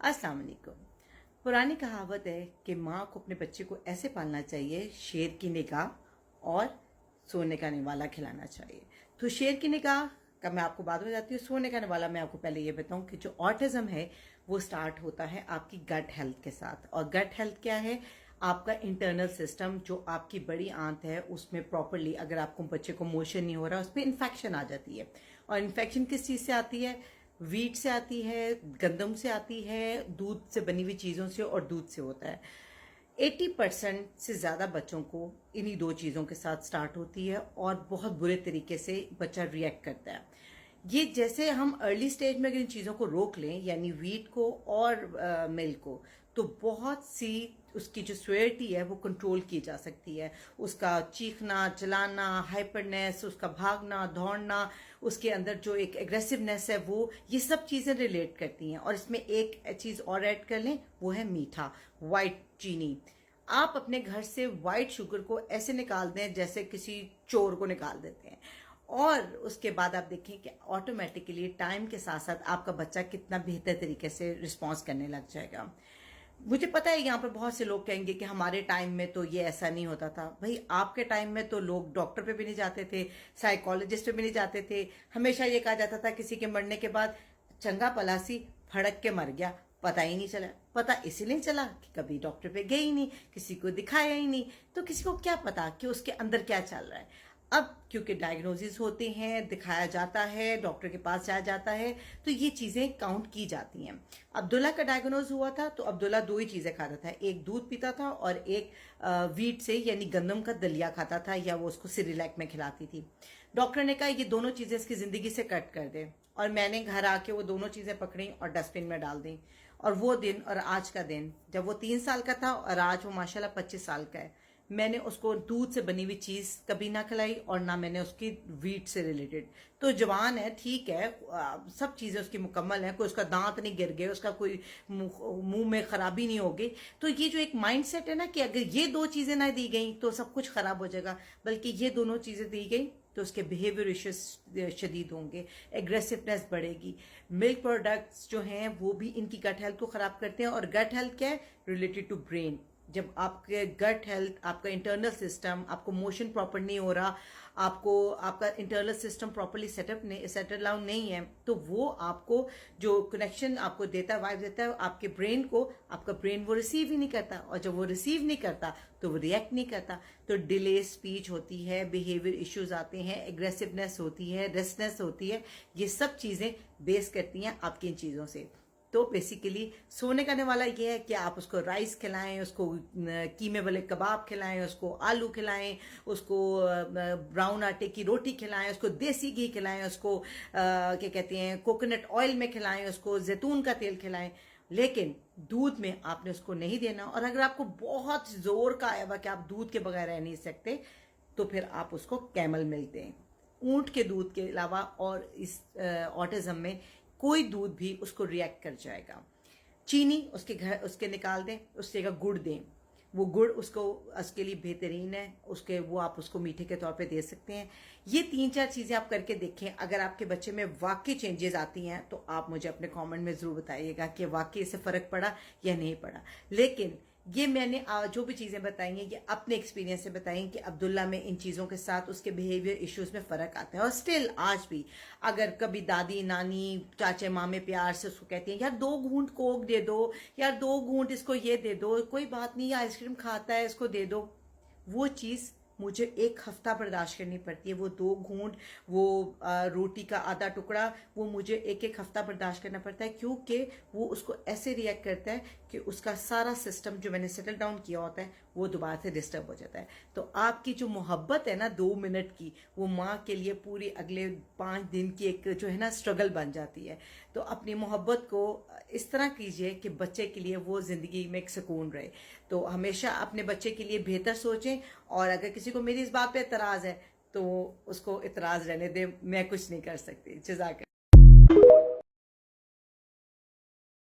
अस्सलाम वालेकुम। पुरानी कहावत है कि माँ को अपने बच्चे को ऐसे पालना चाहिए, शेर की निगाह और सोने का निवाला खिलाना चाहिए। तो शेर की निगाह का मैं आपको बाद में बताती हूँ, सोने का निवाला मैं आपको पहले ये बताऊँ कि जो ऑटिज्म है वो स्टार्ट होता है आपकी गट हेल्थ के साथ। और गट हेल्थ क्या है? आपका इंटरनल सिस्टम, जो आपकी बड़ी आंत है उसमें प्रॉपरली अगर आपको बच्चे को मोशन नहीं हो रहा, उसमें इन्फेक्शन आ जाती है। और इन्फेक्शन किस चीज़ से आती है? वीट से आती है, गंदम से आती है, दूध से बनी हुई चीज़ों से और दूध से होता है। 80% से ज़्यादा बच्चों को इन्हीं दो चीज़ों के साथ स्टार्ट होती है और बहुत बुरे तरीके से बच्चा रिएक्ट करता है। ये जैसे हम अर्ली स्टेज में अगर इन चीज़ों को रोक लें, यानी वीट को और मिल्क को, तो बहुत सी उसकी जो स्वेरिटी है वो कंट्रोल की जा सकती है। उसका चीखना, चलाना, हाइपरनेस, उसका भागना, दौड़ना, उसके अंदर जो एक एग्रेसिवनेस है, वो ये सब चीज़ें रिलेट करती हैं। और इसमें एक चीज़ और ऐड कर लें, वो है मीठा, वाइट चीनी। आप अपने घर से वाइट शुगर को ऐसे निकाल दें जैसे किसी चोर को निकाल देते हैं, और उसके बाद आप देखें कि ऑटोमेटिकली टाइम के साथ साथ आपका बच्चा कितना बेहतर तरीके से रिस्पॉन्स करने लग जाएगा। मुझे पता है यहाँ पर बहुत से लोग कहेंगे कि हमारे टाइम में तो ये ऐसा नहीं होता था। भाई, आपके टाइम में तो लोग डॉक्टर पे भी नहीं जाते थे, साइकोलॉजिस्ट पे भी नहीं जाते थे। हमेशा ये कहा जाता था किसी के मरने के बाद चंगा पलासी फड़क के मर गया, पता ही नहीं चला। पता इसलिए चला कि कभी डॉक्टर पे गए ही नहीं, किसी को दिखाया ही नहीं, तो किसी को क्या पता कि उसके अंदर क्या चल रहा है। अब क्योंकि डायग्नोसिस होते हैं, दिखाया जाता है, डॉक्टर के पास जाया जाता है, तो ये चीज़ें काउंट की जाती हैं। अब्दुल्ला का डायग्नोज हुआ था तो अब्दुल्ला दो ही चीज़ें खाता था, एक दूध पीता था और एक वीट से यानी गंदम का दलिया खाता था, या वो उसको सिरिलैक में खिलाती थी। डॉक्टर ने कहा ये दोनों चीज़ें इसकी ज़िंदगी से कट कर दे, और मैंने घर आके वो दोनों चीज़ें पकड़ी और डस्टबिन में डाल दी। और वो दिन और आज का दिन, जब वो 3 साल का था और आज वो माशाल्लाह 25 साल का है, मैंने उसको दूध से बनी हुई चीज कभी ना खिलाई और ना मैंने उसकी वीट से रिलेटेड। तो जवान है, ठीक है, सब चीजें उसकी मुकम्मल है, कोई उसका दांत नहीं गिर गए, उसका कोई मुंह में खराबी नहीं होगी। तो ये जो एक माइंडसेट है ना कि अगर ये दो चीजें ना दी गई तो सब कुछ खराब हो जाएगा, बल्कि ये दोनों चीजें दी गई तो उसके बिहेवियर इश्यूज शदीद होंगे, एग्रेसिवनेस बढ़ेगी। मिल्क प्रोडक्ट्स जो हैं वो भी इनकी गट हेल्थ को खराब करते हैं। और गट हेल्थ क्या है? Related to brain. जब आपके गट हेल्थ, आपका इंटरनल सिस्टम, आपको मोशन प्रॉपर नहीं हो रहा, आपको आपका internal system properly settle down नहीं है, तो वो आपको जो कनेक्शन आपको देता है, वाइब देता है आपके ब्रेन को, आपका ब्रेन वो रिसीव ही नहीं करता। और जब वो रिसीव नहीं करता तो वो रिएक्ट नहीं करता, तो डिले स्पीच होती है, बिहेवियर इश्यूज आते हैं, एग्रेसिवनेस होती है, रेस्टनेस होती है। ये सब चीजें बेस करती हैं आपकी इन चीजों से। तो बेसिकली सोने का निवाला ये है कि आप उसको राइस खिलाएं, उसको कीमे वाले कबाब खिलाएं, उसको आलू खिलाएं, उसको ब्राउन आटे की रोटी खिलाएं, उसको देसी घी खिलाएं, उसको क्या कहते हैं कोकोनट ऑयल में खिलाएं, उसको जैतून का तेल खिलाएं। लेकिन दूध में आपने उसको नहीं देना। और अगर आपको बहुत जोर का आया हुआ कि आप दूध के बगैर रह नहीं सकते, तो फिर आप उसको कैमल मिल्क दें। ऊंट के दूध के अलावा और इस ऑटिज्म में कोई दूध भी उसको रिएक्ट कर जाएगा। चीनी उसके निकाल दें, उसकी जगह गुड़ दें। वो गुड़ उसके लिए बेहतरीन है, वो आप उसको मीठे के तौर पे दे सकते हैं। ये 3-4 चीजें आप करके देखें। अगर आपके बच्चे में वाकई चेंजेस आती हैं तो आप मुझे अपने कमेंट में जरूर बताइएगा कि वाकई इससे फर्क पड़ा या नहीं पड़ा। लेकिन ये मैंने जो भी चीजें बताई हैं ये अपने एक्सपीरियंस से बताई कि अब्दुल्ला में इन चीजों के साथ उसके बिहेवियर इश्यूज में फर्क आता है। और स्टिल आज भी अगर कभी दादी, नानी, चाचे, मामे प्यार से उसको कहती हैं यार 2 घूंट कोक दे दो, यार 2 घूंट इसको ये दे दो, कोई बात नहीं, आइसक्रीम खाता है इसको दे दो, वो चीज मुझे 1 हफ्ता बर्दाश्त करनी पड़ती है। वो 2 घूंट, वो रोटी का आधा टुकड़ा, वो मुझे 1 हफ्ता बर्दाश्त करना पड़ता है, क्योंकि वो उसको ऐसे रिएक्ट करता है कि उसका सारा सिस्टम जो मैंने सेटल डाउन किया होता है वो दोबारा से डिस्टर्ब हो जाता है। तो आपकी जो मोहब्बत है ना 2 मिनट की, वो माँ के लिए पूरी अगले 5 दिन की एक जो है ना स्ट्रगल बन जाती है। तो अपनी मोहब्बत को इस तरह कीजिए कि बच्चे के लिए वो जिंदगी में एक सुकून रहे। तो हमेशा अपने बच्चे के लिए बेहतर सोचें। और अगर किसी को मेरी इस बात पे एतराज है तो उसको एतराज रहने दे, मैं कुछ नहीं कर सकती। जज़ाक